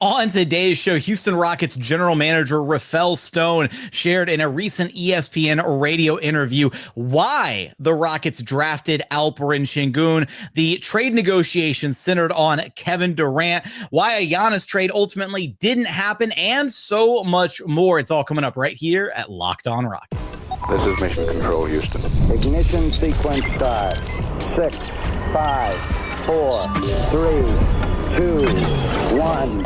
On today's show, Houston Rockets general manager Rafael Stone shared in a recent ESPN radio interview why the Rockets drafted Alperen Şengün, the trade negotiations centered on Kevin Durant, why a Giannis trade ultimately didn't happen, and so much more. It's all coming up right here at Locked On Rockets. This is Mission Control, Houston. Ignition sequence start. 6, 5, 4, 3, 2, 1.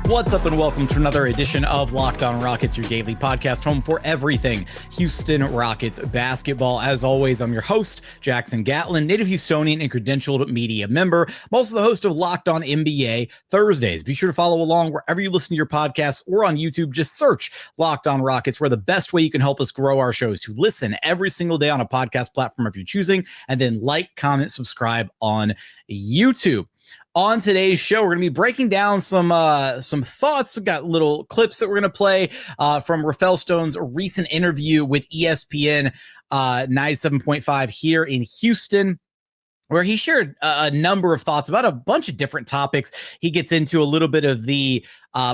What's up and welcome to another edition of Locked On Rockets, your daily podcast home for everything Houston Rockets basketball. As always, I'm your host, Jackson Gatlin, native Houstonian and credentialed media member. I'm also the host of Locked On NBA Thursdays. Be sure to follow along wherever you listen to your podcasts or on YouTube. Just search Locked On Rockets. We're the best way you can help us grow our shows, to listen every single day on a podcast platform if you're choosing, and then like, comment, subscribe on YouTube. On today's show, we're going to be breaking down some thoughts. We've got little clips that we're going to play from Rafael Stone's recent interview with ESPN 97.5 here in Houston, where he shared a number of thoughts about a bunch of different topics. He gets into a little bit of the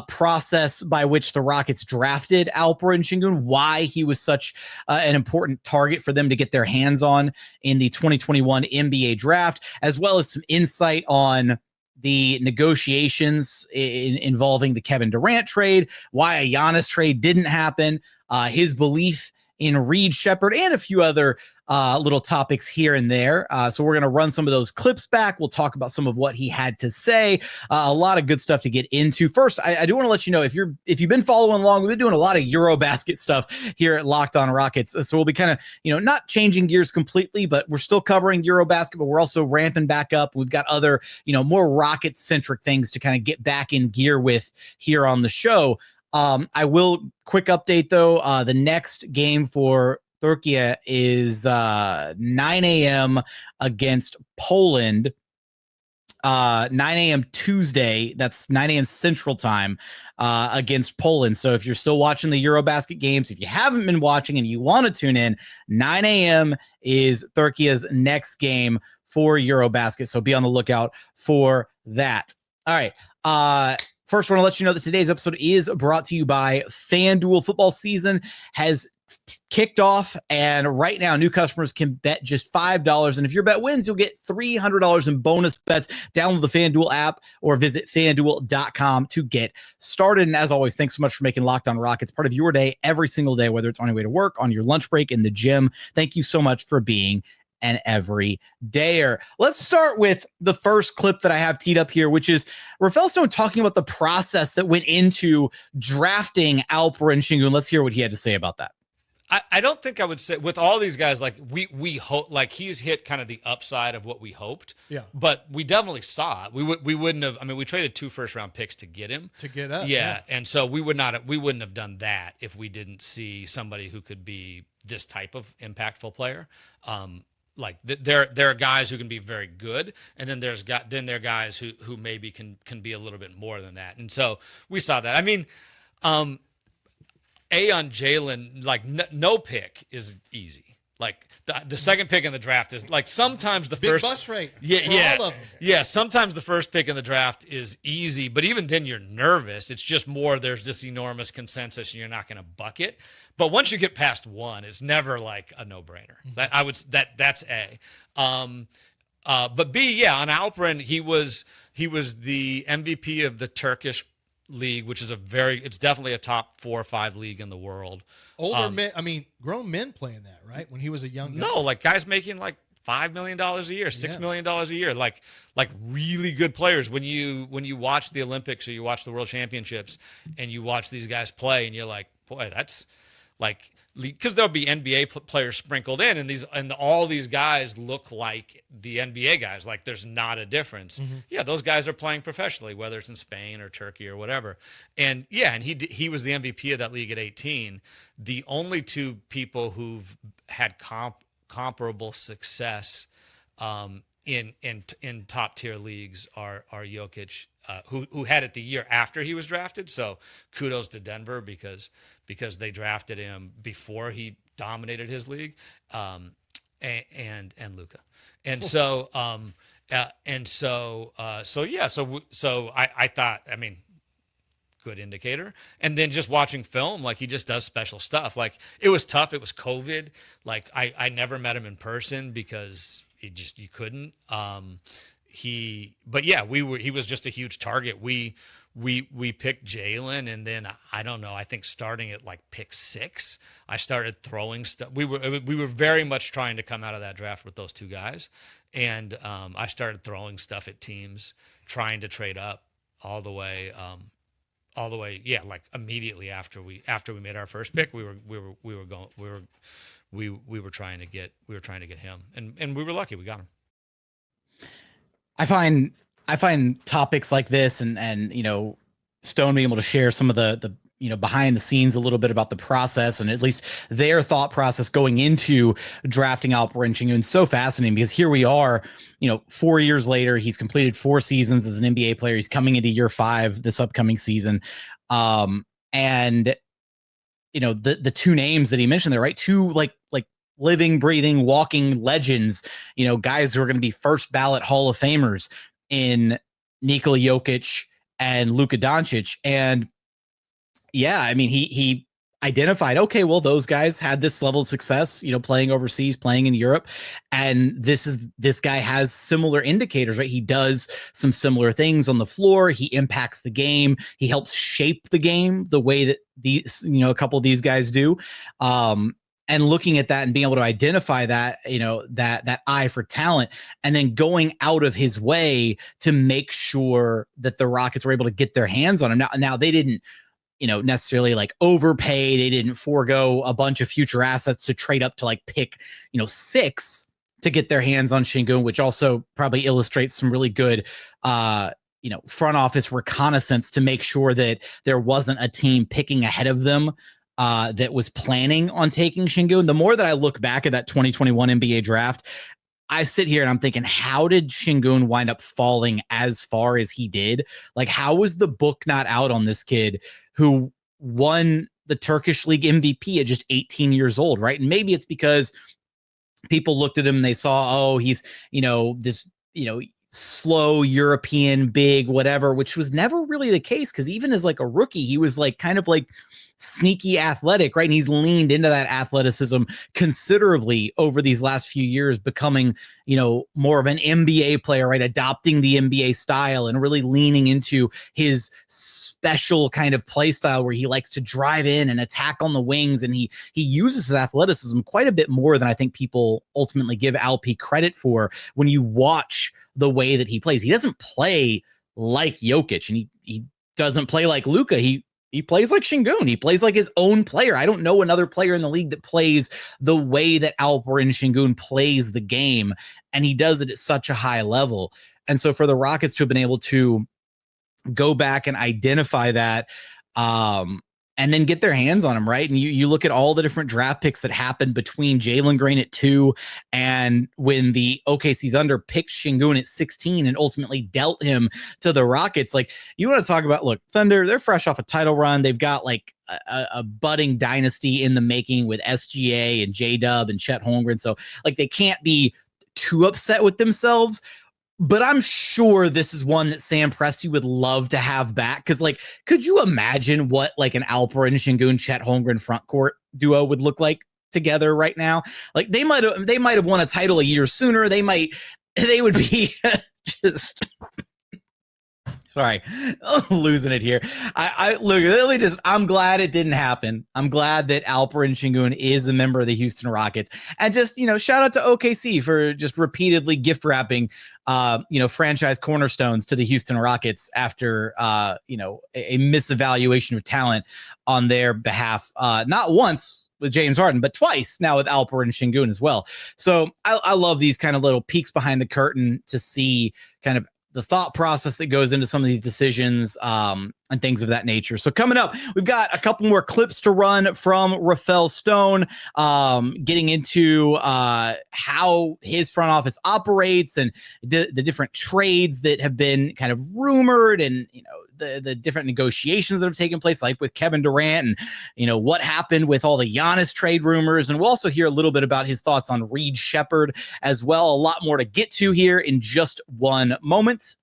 process by which the Rockets drafted Alperen Şengün, why he was such an important target for them to get their hands on in the 2021 NBA draft, as well as some insight on the negotiations involving the Kevin Durant trade, why a Giannis trade didn't happen, his belief in Reed Sheppard, and a few other little topics here and there. So we're going to run some of those clips back. We'll talk about some of what he had to say. A lot of good stuff to get into. First, I do want to let you know, if you've been following along, we've been doing a lot of Eurobasket stuff here at Locked On Rockets. So we'll be kind of, not changing gears completely, but we're still covering Eurobasket, but we're also ramping back up. We've got other, more Rocket-centric things to kind of get back in gear with here on the show. I will quick update though. The next game for Turkey is 9 a.m. against Poland. 9 a.m. Tuesday. That's 9 a.m. Central Time against Poland. So if you're still watching the Eurobasket games, if you haven't been watching and you want to tune in, 9 a.m. is Turkey's next game for Eurobasket. So be on the lookout for that. All right. First, I want to let you know that today's episode is brought to you by FanDuel. Football season has kicked off, and right now new customers can bet just $5, and if your bet wins, you'll get $300 in bonus bets. Download the FanDuel app or visit FanDuel.com to get started. And as always, thanks so much for making Locked On Rockets part of your day every single day, whether it's on your way to work, on your lunch break, in the gym. Thank you so much for being an everydayer. Let's start with the first clip that I have teed up here, which is Rafael Stone talking about the process that went into drafting Alperen Şengün. Let's hear what he had to say about that. I don't think I would say with all these guys, like we hope, like he's hit kind of the upside of what we hoped. Yeah. But we definitely saw it. We wouldn't have. I mean, we traded 2 first-round picks to get him. To get up. Yeah. And so we wouldn't have done that if we didn't see somebody who could be this type of impactful player. Like there are guys who can be very good, and then there are guys who maybe can be a little bit more than that. And so we saw that. I mean, on Jalen, like no pick is easy. Like the second pick in the draft is like sometimes the Big first bus rate. Yeah. All of them. Yeah. Sometimes the first pick in the draft is easy, but even then you're nervous. It's just more there's this enormous consensus and you're not going to buck it. But once you get past 1, it's never like a no-brainer. That's A. But B, yeah, on Alperen, he was the MVP of the Turkish league, which is it's definitely a top 4 or 5 league in the world. Older men, I mean, grown men playing that, right? When he was a young guy. No, like guys making like $5 million a year, $6 million a year, like really good players. When you watch the Olympics or you watch the World Championships and you watch these guys play, and you're like, boy, that's like, because there'll be NBA players sprinkled in, and all these guys look like the NBA guys. Like there's not a difference. Mm-hmm. Yeah, those guys are playing professionally, whether it's in Spain or Turkey or whatever. And yeah, and he was the MVP of that league at 18. The only 2 people who've had comparable success in top tier leagues are Jokić, who had it the year after he was drafted. So kudos to Denver because they drafted him before he dominated his league, and Luka. And so, I thought, I mean, good indicator. And then just watching film, like he just does special stuff. Like it was tough. It was COVID. Like I never met him in person because you couldn't. He was just a huge target. We picked Jalen, and then I don't know, I think starting at like pick 6, I started throwing stuff. We were very much trying to come out of that draft with those two guys. And I started throwing stuff at teams, trying to trade up all the way, like immediately after we made our first pick. We were trying to get him, and we were lucky we got him. I find topics like this and Stone being able to share some of the behind the scenes a little bit about the process and at least their thought process going into drafting Alperen Şengün so fascinating, because here we are, 4 years later, he's completed 4 seasons as an NBA player. He's coming into year 5 this upcoming season. And the two names that he mentioned there, right? Two like living, breathing, walking legends, guys who are going to be first ballot Hall of Famers in Nikola Jokić and Luka Dončić. And yeah, I mean, he identified, okay, well, those guys had this level of success, playing overseas, playing in Europe. And this guy has similar indicators, right? He does some similar things on the floor. He impacts the game. He helps shape the game the way that these, a couple of these guys do. And looking at that and being able to identify that, that eye for talent, and then going out of his way to make sure that the Rockets were able to get their hands on him. Now they didn't, necessarily like overpay. They didn't forego a bunch of future assets to trade up to like pick, 6 to get their hands on Şengün, which also probably illustrates some really good, front office reconnaissance to make sure that there wasn't a team picking ahead of them that was planning on taking Şengün. The more that I look back at that 2021 NBA draft, I sit here and I'm thinking, how did Şengün wind up falling as far as he did? Like, how was the book not out on this kid who won the Turkish League MVP at just 18 years old, right? And maybe it's because people looked at him and they saw, oh, he's, this, slow European big whatever, which was never really the case, because even as like a rookie, he was like kind of like sneaky athletic, right? And he's leaned into that athleticism considerably over these last few years, becoming, more of an NBA player, right? Adopting the NBA style and really leaning into his special kind of play style where he likes to drive in and attack on the wings. And he uses his athleticism quite a bit more than I think people ultimately give Alp credit for when you watch the way that he plays. He doesn't play like Jokić, and he doesn't play like Luka. He plays like Şengün. He plays like his own player. I don't know another player in the league that plays the way that Alperen Şengün plays the game, and he does it at such a high level. And so for the Rockets to have been able to go back and identify that, and then get their hands on him, right? And you look at all the different draft picks that happened between Jalen Green at 2 and when the OKC Thunder picked Şengün at 16 and ultimately dealt him to the Rockets. Like, you want to talk about, look, Thunder, they're fresh off a title run. They've got like a budding dynasty in the making with SGA and J-Dub and Chet Holmgren. So like they can't be too upset with themselves. But I'm sure this is one that Sam Presti would love to have back. Because, like, could you imagine what, like, an Alperen Şengün, Chet Holmgren front court duo would look like together right now? Like, they might have won a title a year sooner. They would be just... Sorry, losing it here. I'm glad it didn't happen. I'm glad that Alperen Şengün is a member of the Houston Rockets. And just, shout out to OKC for just repeatedly gift wrapping, franchise cornerstones to the Houston Rockets after, a misevaluation of talent on their behalf. Not once with James Harden, but twice now with Alperen Şengün as well. So I love these kind of little peeks behind the curtain to see kind of the thought process that goes into some of these decisions and things of that nature. So coming up, we've got a couple more clips to run from Rafael Stone, getting into how his front office operates and the different trades that have been kind of rumored and, the different negotiations that have taken place, like with Kevin Durant, and what happened with all the Giannis trade rumors. And we'll also hear a little bit about his thoughts on Reed Sheppard as well. A lot more to get to here in just one moment.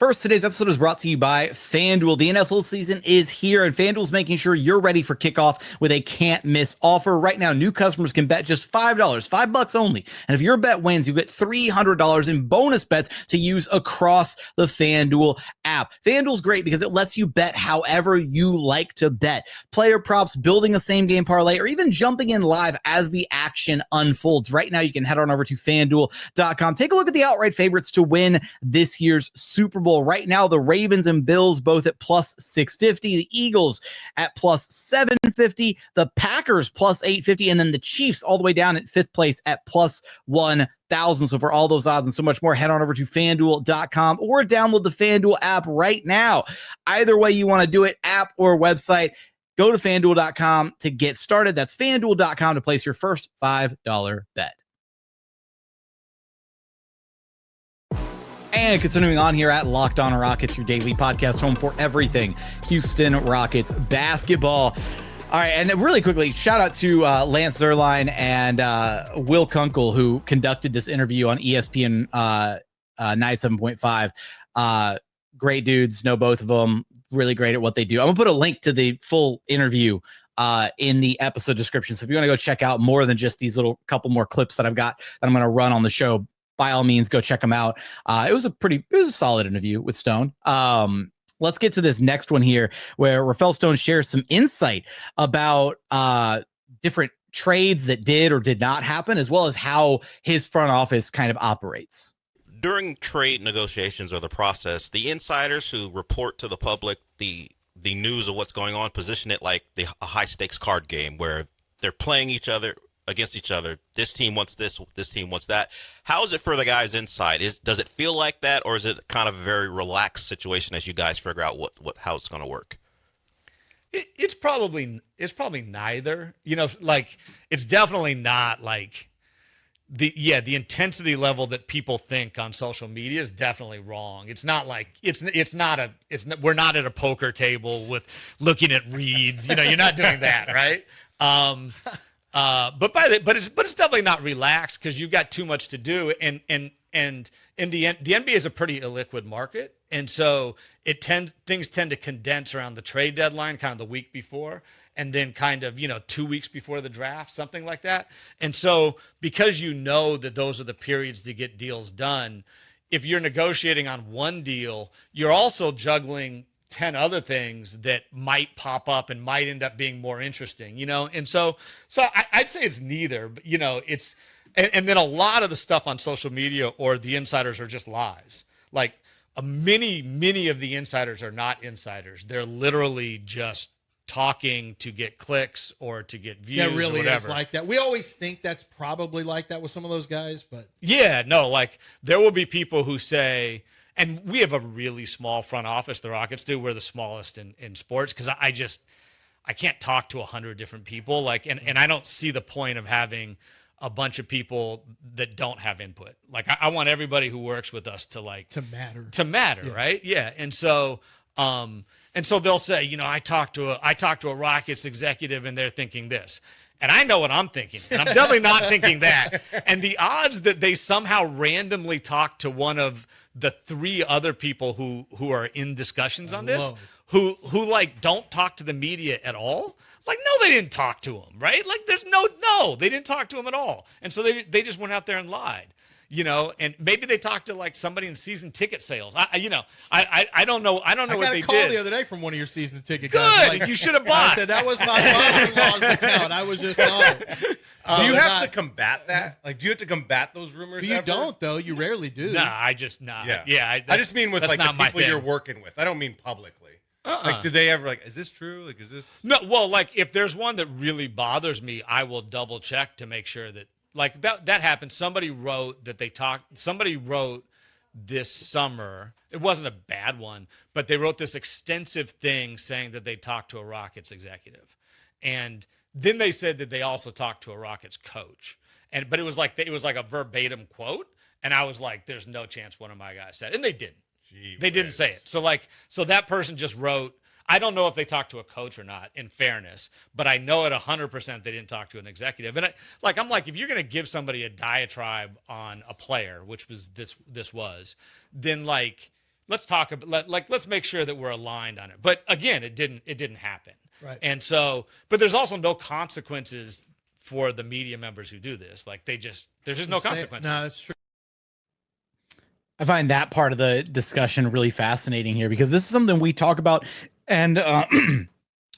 First, today's episode is brought to you by FanDuel. The NFL season is here, and FanDuel's making sure you're ready for kickoff with a can't-miss offer. Right now, new customers can bet just $5, $5 only. And if your bet wins, you get $300 in bonus bets to use across the FanDuel app. FanDuel's great because it lets you bet however you like to bet. Player props, building a same-game parlay, or even jumping in live as the action unfolds. Right now, you can head on over to FanDuel.com. Take a look at the outright favorites to win this year's Super Bowl. Right now, the Ravens and Bills both at plus 650, the Eagles at plus 750, the Packers plus 850, and then the Chiefs all the way down at fifth place at plus 1,000. So for all those odds and so much more, head on over to FanDuel.com or download the FanDuel app right now. Either way you want to do it, app or website, go to FanDuel.com to get started. That's FanDuel.com to place your first $5 bet. And continuing on here at Locked On Rockets, your daily podcast home for everything Houston Rockets basketball. All right, and really quickly, shout out to Lance Zierlein and Will Kunkel, who conducted this interview on ESPN 97.5. Great dudes, know both of them, really great at what they do. I'm going to put a link to the full interview in the episode description. So if you want to go check out more than just these little couple more clips that I've got that I'm going to run on the show, by all means, go check them out. It was a solid interview with Stone. Let's get to this next one here, where Rafael Stone shares some insight about different trades that did or did not happen, as well as how his front office kind of operates. During trade negotiations or the process, the insiders who report to the public the news of what's going on position it like a high stakes card game where they're playing against each other. This team wants this team wants that. How is it for the guys inside? Does it feel like that, or is it kind of a very relaxed situation as you guys figure out how it's going to work? It's probably neither. It's definitely not like the intensity level that people think on social media is definitely wrong. It's not like we're not at a poker table with looking at reads. You're not doing that, right? But it's definitely not relaxed because you've got too much to do, and in the end, the NBA is a pretty illiquid market, and so things tend to condense around the trade deadline, kind of the week before, and then kind of 2 weeks before the draft, something like that. And so because that those are the periods to get deals done, if you're negotiating on one deal, you're also juggling 10 other things that might pop up and might end up being more interesting, And so I'd say it's neither, but it's, and then a lot of the stuff on social media or the insiders are just lies. Like many of the insiders are not insiders. They're literally just talking to get clicks or to get views. That really or whatever. Is like that. We always think that's probably like that with some of those guys, but yeah, no, like there will be people who say, and we have a really small front office, the Rockets do. We're the smallest in sports because I can't talk to 100 different people. And I don't see the point of having a bunch of people that don't have input. Like I want everybody who works with us to matter, yeah. Right? Yeah. And so they'll say, I talked to a Rockets executive and they're thinking this. And I know what I'm thinking, and I'm definitely not thinking that. And the odds that they somehow randomly talk to one of the three other people who are in discussions on this, who don't talk to the media at all, no, they didn't talk to him, right? Like there's no, they didn't talk to him at all. And so they just went out there and lied. And maybe they talked to somebody in season ticket sales. I don't know. I don't know what they did. I got a call the other day from one of your season ticket Good. guys. You should have bought. I said that was my father-in-law's account. I was just on. Do you have to combat that? Do you have to combat those rumors? You don't, though. You rarely do. Nah, I just not. Yeah. I just mean with the people you're working with. I don't mean publicly. Did they ever is this true? Is this? No. Well, if there's one that really bothers me, I will double check to make sure that. That happened. Somebody wrote this summer. It wasn't a bad one, but they wrote this extensive thing saying that they talked to a Rockets executive. And then they said that they also talked to a Rockets coach. But it was like a verbatim quote. And I was like, there's no chance one of my guys said it. And they didn't. They didn't say it. So that person just wrote, I don't know if they talked to a coach or not, in fairness, but I know at 100% they didn't talk to an executive. And I'm like, if you're going to give somebody a diatribe on a player, which was this was, then like, let's talk about, let's make sure that we're aligned on it. But again, it didn't happen. Right. And so, but there's also no consequences for the media members who do this. Like there's just no consequences. No, that's true. I find that part of the discussion really fascinating here, because this is something we talk about and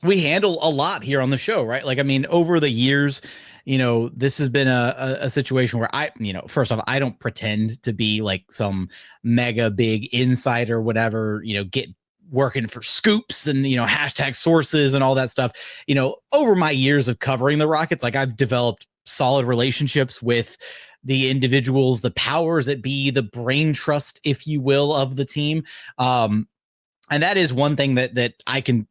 we handle a lot here on the show, right? Like, I mean, over the years, this has been a situation where first off, I don't pretend to be like some mega big insider, whatever, get working for scoops and, hashtag sources and all that stuff. Over my years of covering the Rockets, like I've developed solid relationships with the individuals, the powers that be, the brain trust, if you will, of the team. And that is one thing that I can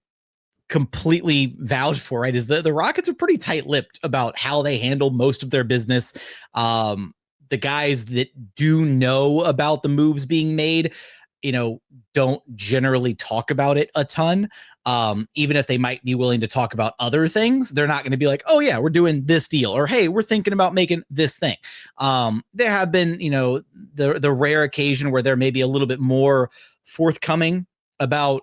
completely vouch for, right? Is the Rockets are pretty tight-lipped about how they handle most of their business. The guys that do know about the moves being made, don't generally talk about it a ton. Even if they might be willing to talk about other things, they're not going to be like, oh yeah, we're doing this deal, or hey, we're thinking about making this thing. There have been, the rare occasion where they're maybe a little bit more forthcoming about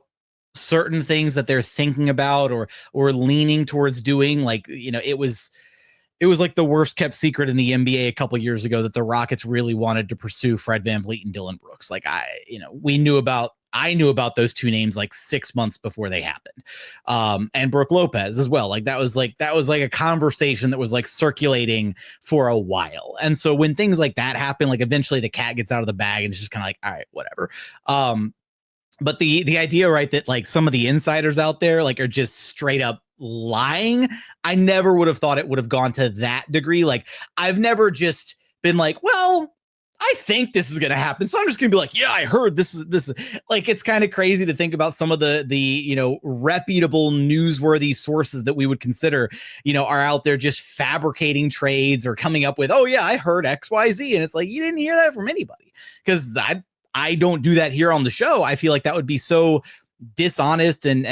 certain things that they're thinking about or leaning towards doing. Like, it was like the worst kept secret in the NBA a couple years ago that the Rockets really wanted to pursue Fred VanVleet and Dylan Brooks. Like I knew about those two names like 6 months before they happened. And Brooke Lopez as well. Like that was like a conversation that was like circulating for a while. And so when things like that happen, like eventually the cat gets out of the bag and it's just kind of like, all right, whatever. But the idea, right, that like some of the insiders out there like are just straight up lying, I never would have thought it would have gone to that degree. Like I've never just been like, well, I think this is going to happen, so I'm just going to be like, yeah, I heard this is like, it's kind of crazy to think about some of the reputable newsworthy sources that we would consider, are out there just fabricating trades or coming up with, oh yeah, I heard XYZ. And it's like, you didn't hear that from anybody, because I don't do that here on the show. I feel like that would be so dishonest and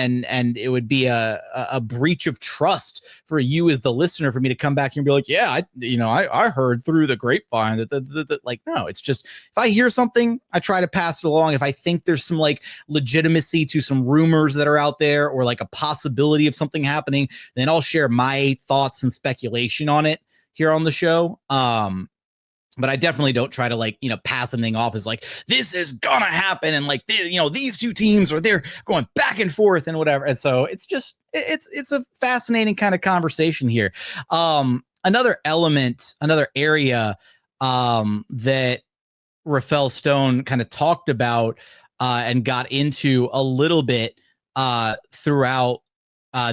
it would be a breach of trust for you as the listener for me to come back here and be like, yeah, I heard through the grapevine that like, no, it's just, if I hear something, I try to pass it along. If I think there's some like legitimacy to some rumors that are out there or like a possibility of something happening, then I'll share my thoughts and speculation on it here on the show. But I definitely don't try to like, pass something off as like, this is gonna happen. And like, these two teams they're going back and forth and whatever. And so it's just, it's a fascinating kind of conversation here. Another area that Rafael Stone kind of talked about and got into a little bit throughout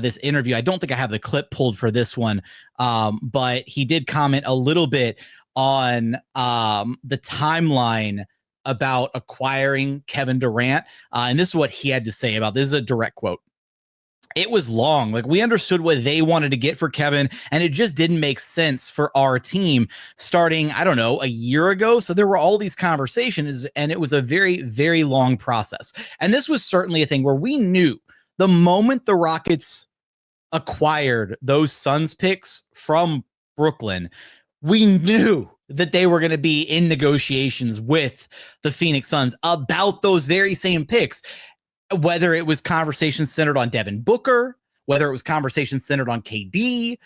this interview. I don't think I have the clip pulled for this one, but he did comment a little bit on the timeline about acquiring Kevin Durant. And this is what he had to say about this. Is a direct quote. It was long. Like, we understood what they wanted to get for Kevin, and it just didn't make sense for our team starting, I don't know, a year ago. So there were all these conversations, and it was a very, very long process. And this was certainly a thing where we knew the moment the Rockets acquired those Suns picks from Brooklyn, we knew that they were going to be in negotiations with the Phoenix Suns about those very same picks, whether it was conversations centered on Devin Booker, whether it was conversations centered on KD,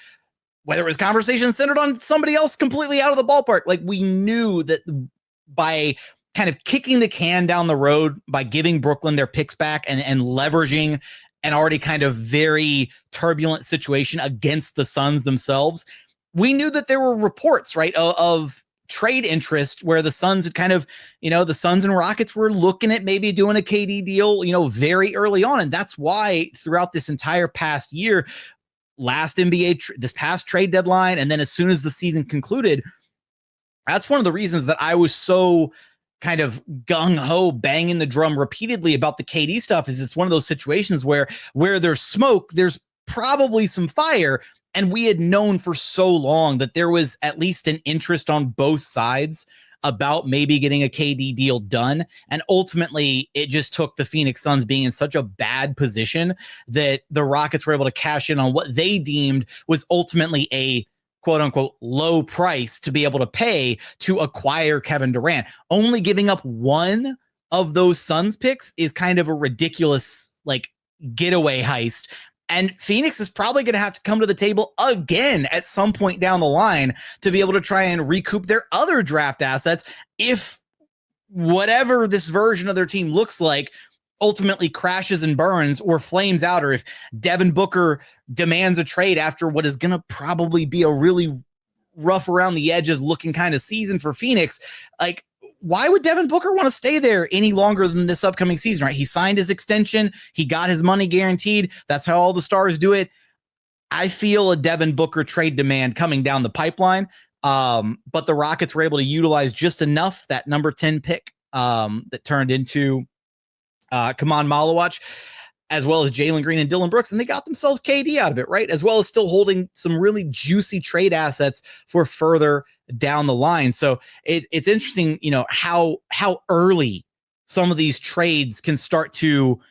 whether it was conversations centered on somebody else completely out of the ballpark. Like, we knew that by kind of kicking the can down the road, by giving Brooklyn their picks back and leveraging an already kind of very turbulent situation against the Suns themselves, we knew that there were reports, right, of trade interest where the Suns had kind of, the Suns and Rockets were looking at maybe doing a KD deal, very early on. And that's why throughout this entire past year, this past trade deadline, and then as soon as the season concluded, that's one of the reasons that I was so kind of gung-ho banging the drum repeatedly about the KD stuff, is it's one of those situations where there's smoke, there's probably some fire. And we had known for so long that there was at least an interest on both sides about maybe getting a KD deal done. And ultimately, it just took the Phoenix Suns being in such a bad position that the Rockets were able to cash in on what they deemed was ultimately a quote unquote low price to be able to pay to acquire Kevin Durant. Only giving up one of those Suns picks is kind of a ridiculous like getaway heist. And Phoenix is probably going to have to come to the table again at some point down the line to be able to try and recoup their other draft assets if whatever this version of their team looks like ultimately crashes and burns or flames out, or if Devin Booker demands a trade after what is going to probably be a really rough around the edges looking kind of season for Phoenix. Like, why would Devin Booker want to stay there any longer than this upcoming season, right? He signed his extension. He got his money guaranteed. That's how all the stars do it. I feel a Devin Booker trade demand coming down the pipeline. But the Rockets were able to utilize just enough, that number 10 pick that turned into Kaman Malawach, as well as Jalen Green and Dillon Brooks, and they got themselves KD out of it, right? As well as still holding some really juicy trade assets for further down the line. So it's interesting, how early some of these trades can start to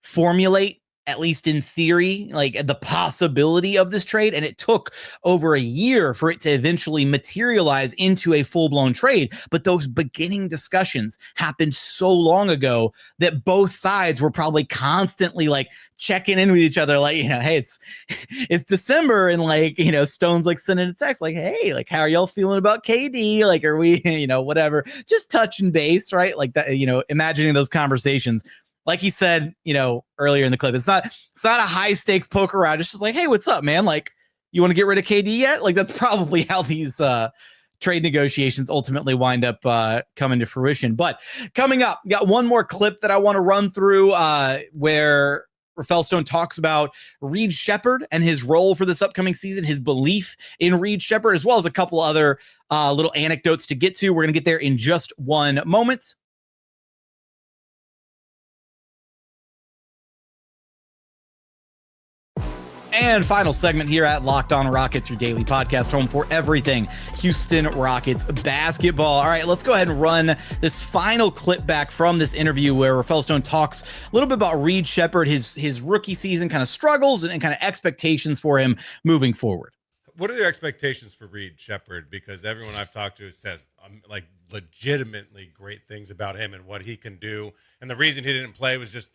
formulate, at least in theory, like the possibility of this trade. And it took over a year for it to eventually materialize into a full-blown trade. But those beginning discussions happened so long ago that both sides were probably constantly like checking in with each other. Like, hey, it's December. And like, Stone's like sending a text like, hey, like, how are y'all feeling about KD? Like, are we, whatever, just touching base, right? Like that, imagining those conversations. Like he said, earlier in the clip, it's not a high stakes poker round. It's just like, hey, what's up, man? Like, you want to get rid of KD yet? Like, that's probably how these trade negotiations ultimately wind up coming to fruition. But coming up, got one more clip that I want to run through where Rafael Stone talks about Reed Sheppard and his role for this upcoming season, his belief in Reed Sheppard, as well as a couple other little anecdotes to get to. We're going to get there in just one moment. And final segment here at Locked On Rockets, your daily podcast home for everything Houston Rockets basketball. All right, let's go ahead and run this final clip back from this interview where Rafael Stone talks a little bit about Reed Sheppard, his rookie season kind of struggles and kind of expectations for him moving forward. What are your expectations for Reed Sheppard? Because everyone I've talked to says like legitimately great things about him and what he can do. And the reason he didn't play was just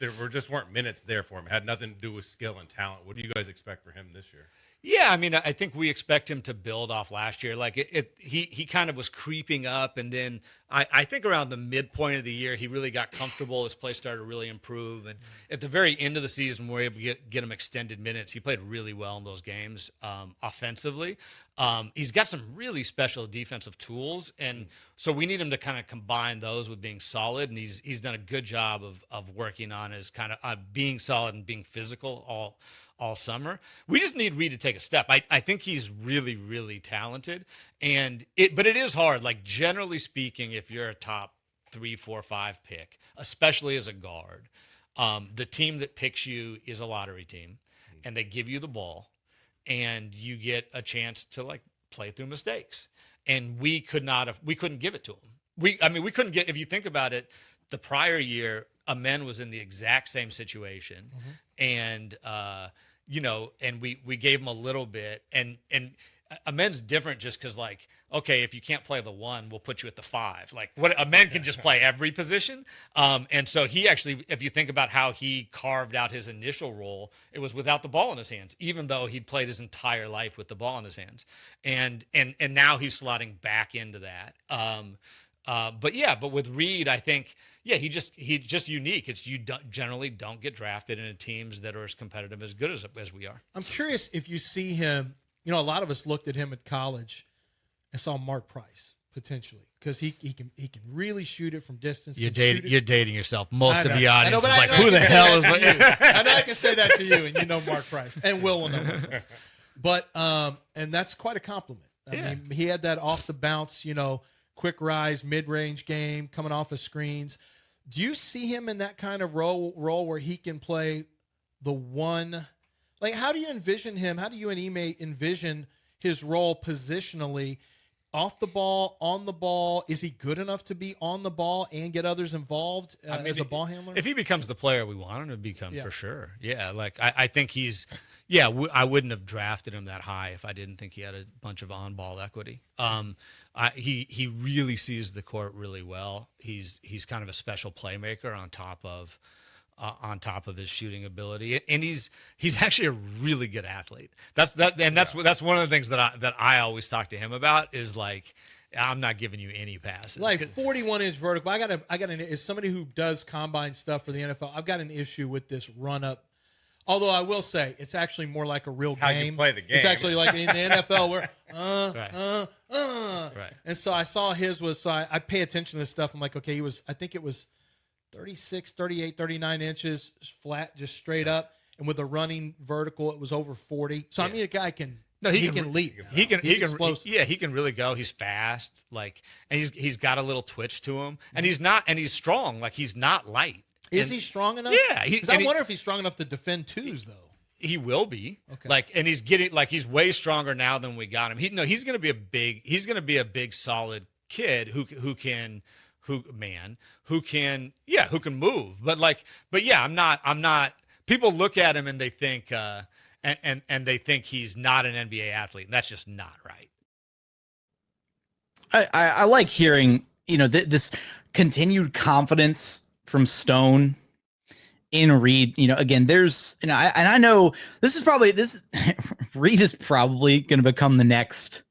weren't minutes there for him. It had nothing to do with skill and talent. What do you guys expect for him this year? Yeah, I mean, I think we expect him to build off last year. Like he kind of was creeping up, and then I think around the midpoint of the year, he really got comfortable. His play started to really improve, and at the very end of the season, we were able to get him extended minutes. He played really well in those games offensively. He's got some really special defensive tools, and so we need him to kind of combine those with being solid. And he's done a good job of working on his kind of being solid and being physical all summer. We just need Reed to take a step. I think he's really, really talented, but it is hard. Like, generally speaking, if you're a top 3, 4, 5 pick, especially as a guard, the team that picks you is a lottery team, and they give you the ball, and you get a chance to like play through mistakes. And we couldn't give it to him. We couldn't get, if you think about it, the prior year, Amen was in the exact same situation. And, and we gave him a little bit, and Amen's different just because, like, okay, if you can't play the 1, we'll put you at the 5. Like, what Amen can just play every position. And so he actually, if you think about how he carved out his initial role, it was without the ball in his hands, even though he'd played his entire life with the ball in his hands. And now he's slotting back into that. But with Reed, I think, he's just unique. It's generally don't get drafted into teams that are as competitive as good as we are. I'm curious if you see him. A lot of us looked at him at college and saw Mark Price potentially because he can really shoot it from distance. You're dating yourself. Most of the audience is like, who the hell is that? I know I can say that to you, and you know Mark Price, and Will know Mark Price. But and that's quite a compliment. I mean, he had that off the bounce, quick rise, mid-range game, coming off of screens. Do you see him in that kind of role where he can play the 1? Like, how do you envision him? How do you and Ime envision his role positionally? off the ball, on the ball? Is he good enough to be on the ball and get others involved as a ball handler? If he becomes the player we want him to become, for sure. Yeah, like I think he's. Yeah, I wouldn't have drafted him that high if I didn't think he had a bunch of on-ball equity. He really sees the court really well. He's kind of a special playmaker on top of his shooting ability, and he's actually a really good athlete. That's one of the things that I always talk to him about is like, I'm not giving you any passes. Like 41-inch vertical. I got as somebody who does combine stuff for the NFL, I've got an issue with this run up. Although I will say it's actually more like a real game. How you play the game. It's actually like in the NFL where Right. And so I saw his was, so I pay attention to this stuff. I'm like, okay, I think it was 36, 38, 39 inches flat, just straight up. And with a running vertical, it was over 40. So I mean, a guy can leap. He can explosive. he can really go. He's fast, like, and he's got a little twitch to him, and he's strong. Like, he's not light. Is he strong enough? Yeah. I wonder if he's strong enough to defend twos, though. He will be. Okay. Like, and he's way stronger now than we got him. He's going to be a big solid kid who can move. But yeah, I'm not people look at him and they think and they think he's not an NBA athlete, and that's just not right. I like hearing, this continued confidence from Stone in Reed. Again, there's, I know Reed is probably going to become the next,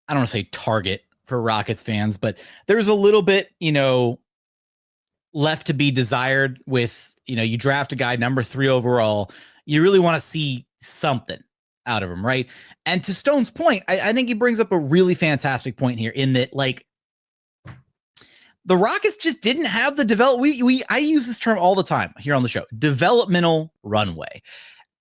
I don't want to say target for Rockets fans, but there's a little bit, left to be desired with, you draft a guy number 3 overall. You really want to see something out of him, right? And to Stone's point, I think he brings up a really fantastic point here in that, like, the Rockets just didn't have the I use this term all the time here on the show, developmental runway.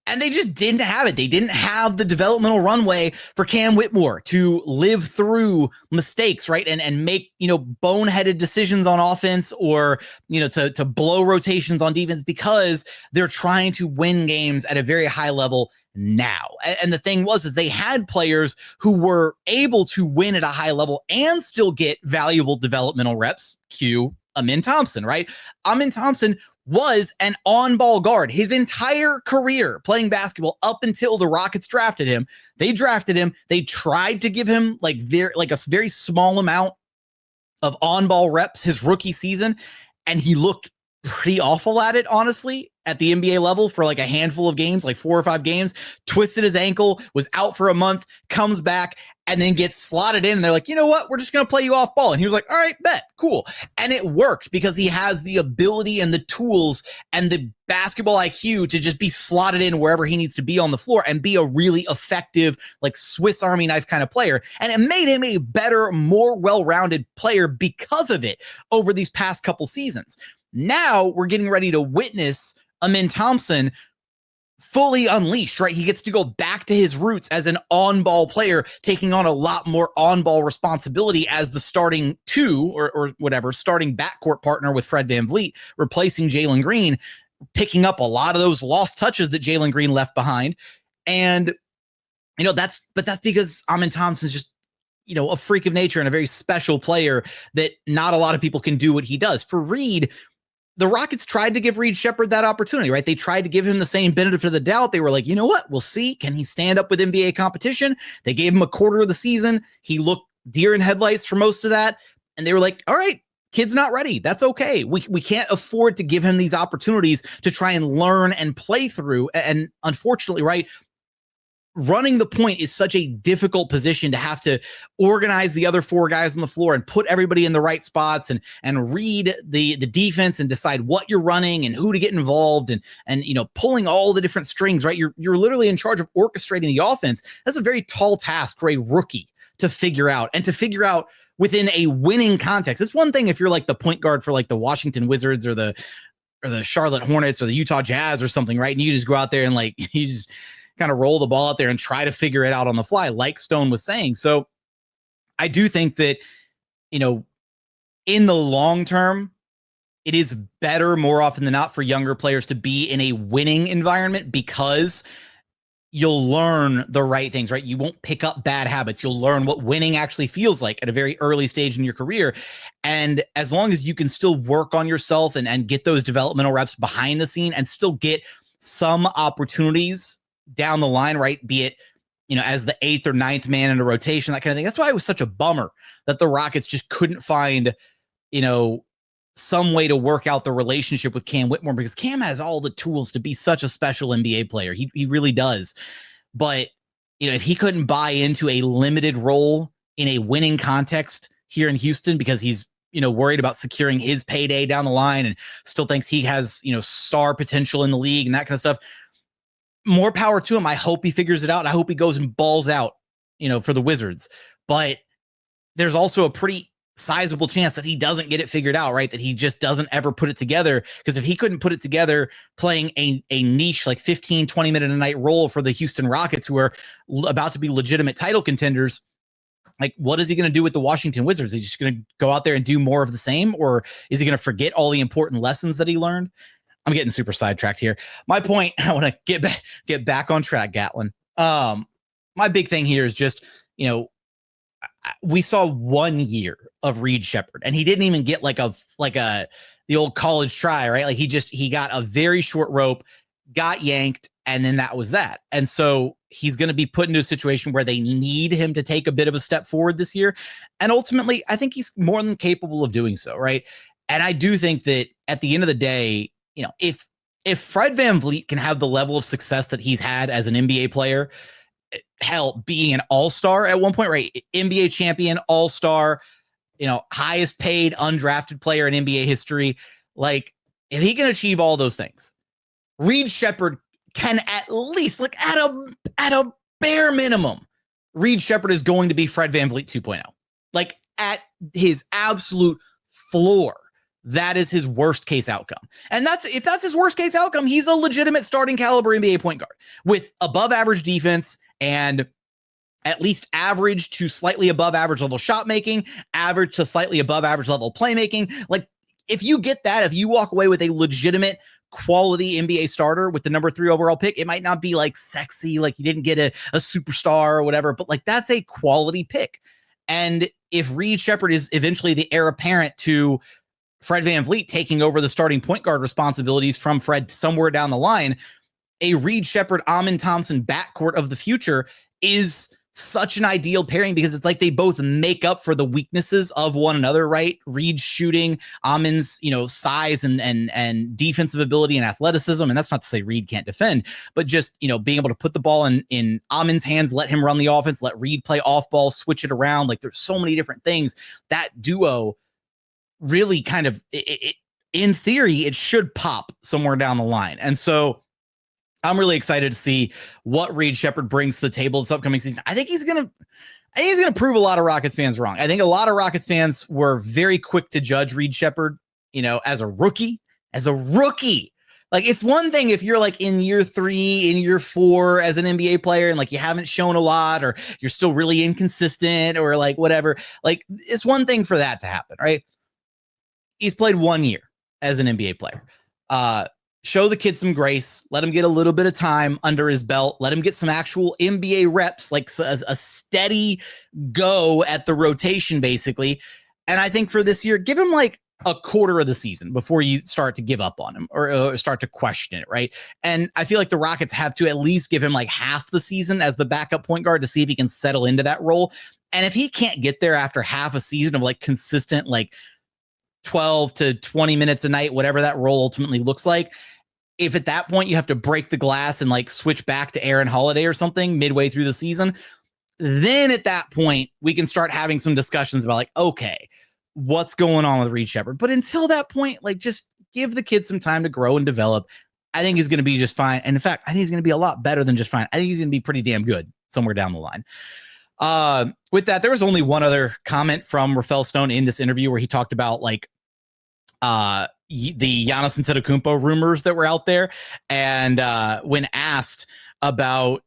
And they just didn't have it. They didn't have the developmental runway for Cam Whitmore to live through mistakes, right? And make, boneheaded decisions on offense or, to blow rotations on defense, because they're trying to win games at a very high level now. And the thing is they had players who were able to win at a high level and still get valuable developmental reps. Cue Amin Thompson, right? Amin Thompson was an on-ball guard his entire career playing basketball up until the Rockets drafted him. They drafted him. They tried to give him a very small amount of on-ball reps his rookie season, and he looked pretty awful at it, honestly, at the NBA level for like a handful of games, like 4 or 5 games, twisted his ankle, was out for a month, comes back, and then gets slotted in. And they're like, you know what? We're just going to play you off ball. And he was like, all right, bet, cool. And it worked because he has the ability and the tools and the basketball IQ to just be slotted in wherever he needs to be on the floor and be a really effective, like Swiss Army knife kind of player. And it made him a better, more well-rounded player because of it over these past couple seasons. Now we're getting ready to witness Amin Thompson fully unleashed, right? He gets to go back to his roots as an on-ball player, taking on a lot more on-ball responsibility as the starting 2 or whatever, starting backcourt partner with Fred VanVleet, replacing Jalen Green, picking up a lot of those lost touches that Jalen Green left behind. And, that's because Amin Thompson's just, a freak of nature and a very special player that not a lot of people can do what he does. For Reed, the Rockets tried to give Reed Sheppard that opportunity, right? They tried to give him the same benefit of the doubt. They were like, you know what? We'll see. Can he stand up with NBA competition? They gave him a quarter of the season. He looked deer in headlights for most of that. And they were like, all right, kid's not ready. That's okay. We can't afford to give him these opportunities to try and learn and play through. And unfortunately, right, running the point is such a difficult position to have to organize the other 4 guys on the floor and put everybody in the right spots and read the defense and decide what you're running and who to get involved and pulling all the different strings, right? You're literally in charge of orchestrating the offense. That's a very tall task for a rookie to figure out, and to figure out within a winning context. It's one thing if you're like the point guard for like the Washington Wizards or the Charlotte Hornets or the Utah Jazz or something, right? And you just go out there and like you just kind of roll the ball out there and try to figure it out on the fly, like Stone was saying. So I do think that, in the long term, it is better more often than not for younger players to be in a winning environment, because you'll learn the right things, right? You won't pick up bad habits. You'll learn what winning actually feels like at a very early stage in your career. And as long as you can still work on yourself and get those developmental reps behind the scene and still get some opportunities down the line, right? Be it, as the 8th or 9th man in a rotation, that kind of thing. That's why it was such a bummer that the Rockets just couldn't find, some way to work out the relationship with Cam Whitmore, because Cam has all the tools to be such a special NBA player. He really does. But, if he couldn't buy into a limited role in a winning context here in Houston, because he's, worried about securing his payday down the line and still thinks he has, star potential in the league and that kind of stuff, more power to him. I hope he figures it out. I hope he goes and balls out, for the Wizards. But there's also a pretty sizable chance that he doesn't get it figured out, right? That he just doesn't ever put it together. Because if he couldn't put it together playing a niche, like 15, 20 minute a night role for the Houston Rockets, who are about to be legitimate title contenders, like, what is he going to do with the Washington Wizards? Is he just going to go out there and do more of the same? Or is he going to forget all the important lessons that he learned? I'm getting super sidetracked here. My point, I want to get back on track, Gatlin. My big thing here is just, we saw 1 year of Reed Sheppard, and he didn't even get the old college try, right? Like he got a very short rope, got yanked, and then that was that. And so he's going to be put into a situation where they need him to take a bit of a step forward this year. And ultimately, I think he's more than capable of doing so, right? And I do think that at the end of the day, if Fred VanVleet can have the level of success that he's had as an NBA player, hell, being an all-star at one point, right? NBA champion, all-star, highest paid undrafted player in NBA history. Like, if he can achieve all those things, Reed Sheppard can at least, like, at a bare minimum, Reed Sheppard is going to be Fred VanVleet 2.0. Like, at his absolute floor, that is his worst case outcome. And if that's his worst case outcome, he's a legitimate starting caliber NBA point guard with above average defense and at least average to slightly above average level shot making, average to slightly above average level playmaking. Like, if you get that, if you walk away with a legitimate quality NBA starter with the number 3 overall pick, it might not be like sexy, like you didn't get a superstar or whatever, but like that's a quality pick. And if Reed Sheppard is eventually the heir apparent to Fred VanVleet taking over the starting point guard responsibilities from Fred somewhere down the line, a Reed Sheppard, Amin Thompson backcourt of the future is such an ideal pairing, because it's like they both make up for the weaknesses of one another, right? Reed shooting, Amin's, size and defensive ability and athleticism. And that's not to say Reed can't defend, but just, being able to put the ball in Amin's hands, let him run the offense, let Reed play off ball, switch it around. Like, there's so many different things. That duo really kind of, in theory, it should pop somewhere down the line. And so I'm really excited to see what Reed Sheppard brings to the table this upcoming season. I think he's gonna prove a lot of Rockets fans wrong. I think a lot of Rockets fans were very quick to judge Reed Sheppard, as a rookie. Like, it's one thing if you're like in year 3, in year 4 as an NBA player, and like you haven't shown a lot, or you're still really inconsistent, or like whatever. Like, it's one thing for that to happen, right? He's played 1 year as an NBA player. Show the kid some grace. Let him get a little bit of time under his belt. Let him get some actual NBA reps, like a steady go at the rotation, basically. And I think for this year, give him like a quarter of the season before you start to give up on him or start to question it, right? And I feel like the Rockets have to at least give him like half the season as the backup point guard to see if he can settle into that role. And if he can't get there after half a season of like consistent, like 12 to 20 minutes a night, whatever that role ultimately looks like, if at that point you have to break the glass and like switch back to Aaron Holiday or something midway through the season, then at that point we can start having some discussions about like, okay, what's going on with Reed Sheppard? But until that point, like, just give the kid some time to grow and develop. I think he's going to be just fine. And in fact, I think he's going to be a lot better than just fine. I think he's going to be pretty damn good somewhere down the line. With that, there was only one other comment from Rafael Stone in this interview where he talked about like the Giannis Antetokounmpo rumors that were out there. And when asked about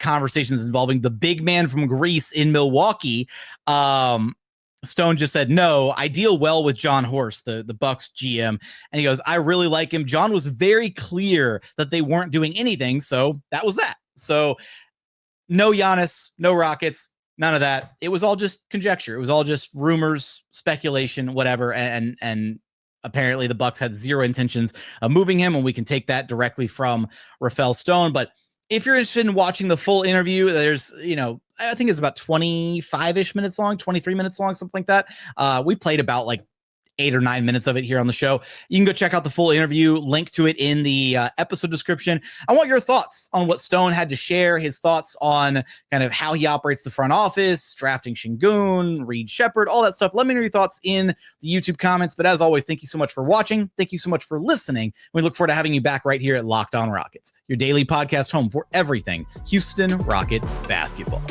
conversations involving the big man from Greece in Milwaukee, Stone just said, no, I deal well with John Horst, the Bucks GM. And he goes, I really like him. John was very clear that they weren't doing anything. So that was that. So no Giannis, no Rockets, none of that. It was all just conjecture. It was all just rumors, speculation, whatever. And apparently the Bucks had zero intentions of moving him, and we can take that directly from Rafael Stone. But if you're interested in watching the full interview, there's, I think it's about 25-ish minutes long, 23 minutes long, something like that. We played about like 8 or 9 minutes of it here on the show. You can go check out the full interview, link to it in the episode description. I want your thoughts on what Stone had to share, his thoughts on kind of how he operates the front office, drafting Sengun, Reed Sheppard, all that stuff. Let me know your thoughts in the YouTube comments. But as always, thank you so much for watching. Thank you so much for listening. We look forward to having you back right here at Locked On Rockets, your daily podcast home for everything Houston Rockets basketball.